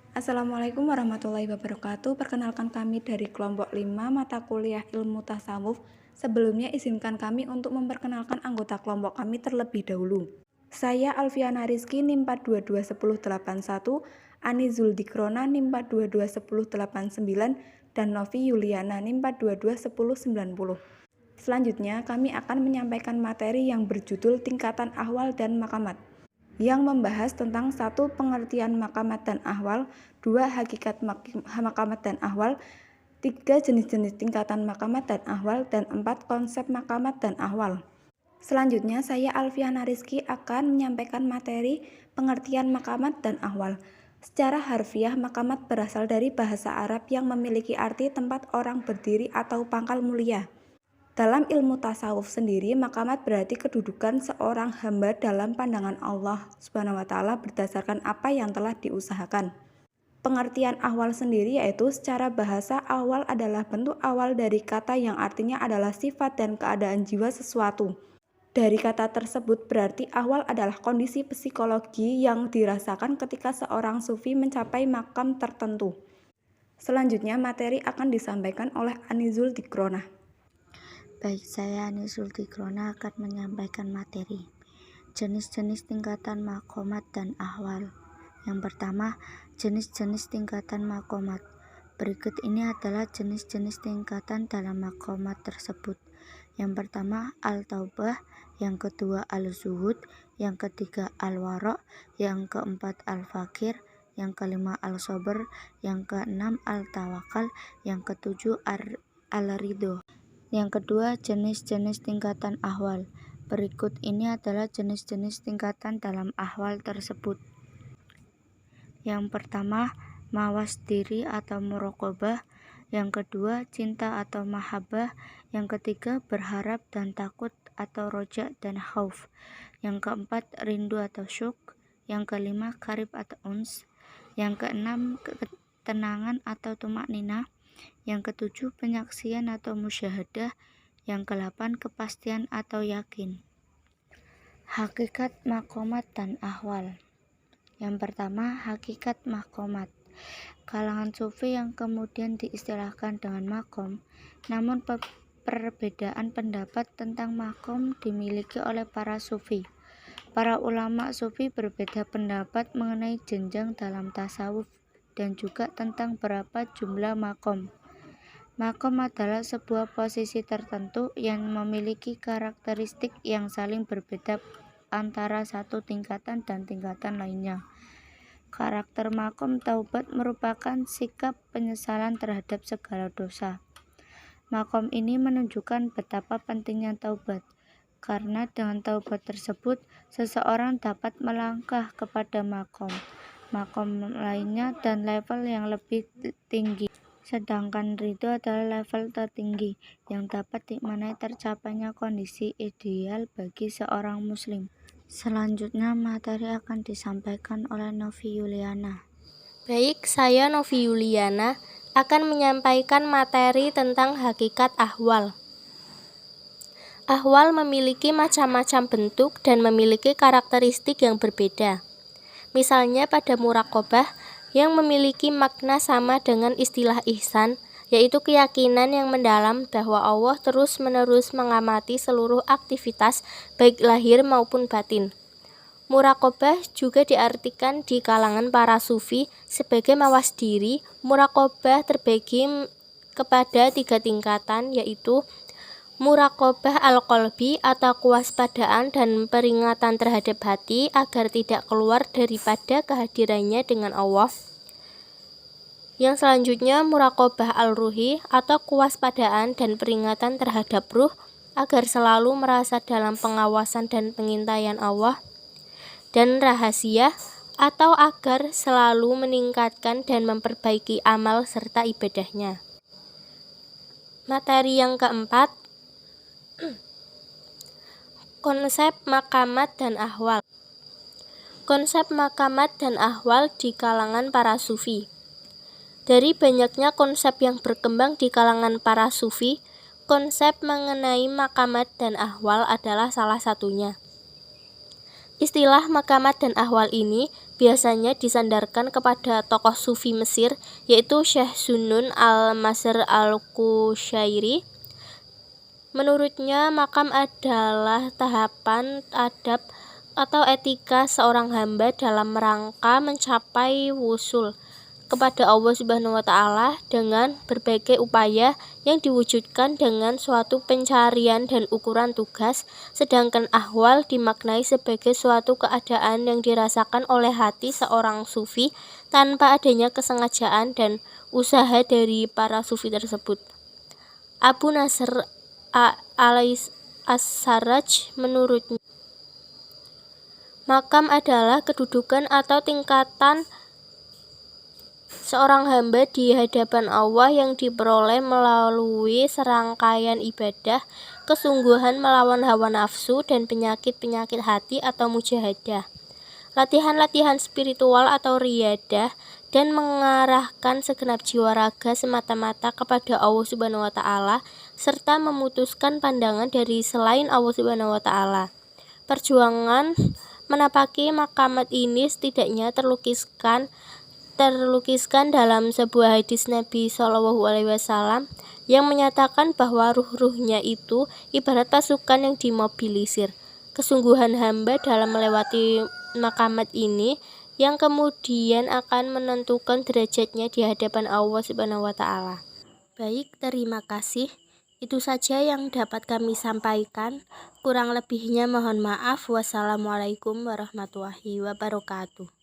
Assalamualaikum warahmatullahi wabarakatuh. Perkenalkan kami dari kelompok 5 mata kuliah Ilmu Tasawuf. Sebelumnya izinkan kami untuk memperkenalkan anggota kelompok kami terlebih dahulu. Saya Alfiana Rizky NIM 4221081, Ani Zuldikrona NIM 4221089, dan Novi Yuliana NIM 4221090. Selanjutnya kami akan menyampaikan materi yang berjudul Tingkatan Ahwal dan Maqamat, yang membahas tentang 1. Pengertian maqamat dan ahwal, 2. Hakikat maqamat dan ahwal, 3. Jenis-jenis tingkatan maqamat dan ahwal, dan 4. Konsep maqamat dan ahwal. Selanjutnya saya Alfiana Rizky akan menyampaikan materi pengertian maqamat dan ahwal. Secara harfiah, maqamat berasal dari bahasa Arab yang memiliki arti tempat orang berdiri atau pangkal mulia. Dalam ilmu tasawuf sendiri, maqamat berarti kedudukan seorang hamba dalam pandangan Allah SWT berdasarkan apa yang telah diusahakan. Pengertian ahwal sendiri yaitu secara bahasa ahwal adalah bentuk awal dari kata yang artinya adalah sifat dan keadaan jiwa sesuatu. Dari kata tersebut berarti ahwal adalah kondisi psikologi yang dirasakan ketika seorang sufi mencapai makam tertentu. Selanjutnya materi akan disampaikan oleh Anizul Dikronah. Baik, saya Ani Zultikrona akan menyampaikan materi jenis-jenis tingkatan maqamat dan ahwal. Yang pertama, jenis-jenis tingkatan maqamat. Berikut ini adalah jenis-jenis tingkatan dalam maqamat tersebut. Yang pertama, al-taubah, yang kedua al-zuhud, yang ketiga al-wara', yang keempat al-fakir, yang kelima al-sabr, yang keenam al-tawakal, yang ketujuh al-ridho. Yang kedua, jenis-jenis tingkatan ahwal. Berikut ini adalah jenis-jenis tingkatan dalam ahwal tersebut. Yang pertama, mawas diri atau muraqabah. Yang kedua, cinta atau mahabbah. Yang ketiga, berharap dan takut atau roja dan khauf. Yang keempat, rindu atau syuk. Yang kelima, karib atau uns. Yang keenam, ketenangan atau tumakninah. Yang ketujuh, penyaksian atau musyahadah. Yang kedelapan, kepastian atau yakin. Hakikat maqamat dan ahwal. Yang pertama, hakikat maqamat. Kalangan sufi yang kemudian diistilahkan dengan maqam, namun perbedaan pendapat tentang maqam dimiliki oleh para sufi. Para ulama sufi berbeda pendapat mengenai jenjang dalam tasawuf dan juga tentang berapa jumlah maqam. Maqam adalah sebuah posisi tertentu yang memiliki karakteristik yang saling berbeda antara satu tingkatan dan tingkatan lainnya. Karakter maqam taubat merupakan sikap penyesalan terhadap segala dosa. Maqam ini menunjukkan betapa pentingnya taubat, karena dengan taubat tersebut seseorang dapat melangkah kepada maqam lainnya dan level yang lebih tinggi. Sedangkan ridho adalah level tertinggi yang dapat dimaknai tercapainya kondisi ideal bagi seorang muslim. Selanjutnya materi akan disampaikan oleh Novi Yuliana. Baik, saya Novi Yuliana akan menyampaikan materi tentang hakikat ahwal. Ahwal memiliki macam-macam bentuk dan memiliki karakteristik yang berbeda. Misalnya pada muraqabah yang memiliki makna sama dengan istilah ihsan, yaitu keyakinan yang mendalam bahwa Allah terus-menerus mengamati seluruh aktivitas baik lahir maupun batin. Muraqabah juga diartikan di kalangan para sufi sebagai mawas diri. Muraqabah terbagi kepada 3 tingkatan, yaitu muraqabah al-qalbi atau kewaspadaan dan peringatan terhadap hati agar tidak keluar daripada kehadirannya dengan Allah. Yang selanjutnya muraqabah al-ruhi atau kewaspadaan dan peringatan terhadap ruh agar selalu merasa dalam pengawasan dan pengintaian Allah. Dan rahasia atau agar selalu meningkatkan dan memperbaiki amal serta ibadahnya. Materi yang keempat, konsep maqamat dan ahwal. Konsep maqamat dan ahwal di kalangan para sufi. Dari banyaknya konsep yang berkembang di kalangan para sufi, konsep mengenai maqamat dan ahwal adalah salah satunya. Istilah maqamat dan ahwal ini biasanya disandarkan kepada tokoh sufi Mesir, yaitu Syekh Zunnun al-Masr al-Qushairi. Menurutnya, makam adalah tahapan adab atau etika seorang hamba dalam rangka mencapai wusul kepada Allah Subhanahu wa Ta'ala dengan berbagai upaya yang diwujudkan dengan suatu pencarian dan ukuran tugas, sedangkan ahwal dimaknai sebagai suatu keadaan yang dirasakan oleh hati seorang sufi tanpa adanya kesengajaan dan usaha dari para sufi tersebut. Abu Nasr as-Sarraj menurutnya, makam adalah kedudukan atau tingkatan seorang hamba di hadapan Allah yang diperoleh melalui serangkaian ibadah, kesungguhan melawan hawa nafsu dan penyakit-penyakit hati atau mujahadah, latihan-latihan spiritual atau riyadah, dan mengarahkan segenap jiwa raga semata-mata kepada Allah Subhanahu wa Ta'ala, serta memutuskan pandangan dari selain Allah Subhanahu wa Ta'ala. Perjuangan menapaki makamat ini setidaknya terlukiskan dalam sebuah hadis Nabi SAW yang menyatakan bahwa ruh-ruhnya itu ibarat pasukan yang dimobilisir. Kesungguhan hamba dalam melewati makamat ini yang kemudian akan menentukan derajatnya di hadapan Allah Subhanahu wa Ta'ala. Baik, terima kasih. Itu saja yang dapat kami sampaikan. Kurang lebihnya mohon maaf. Wassalamualaikum warahmatullahi wabarakatuh.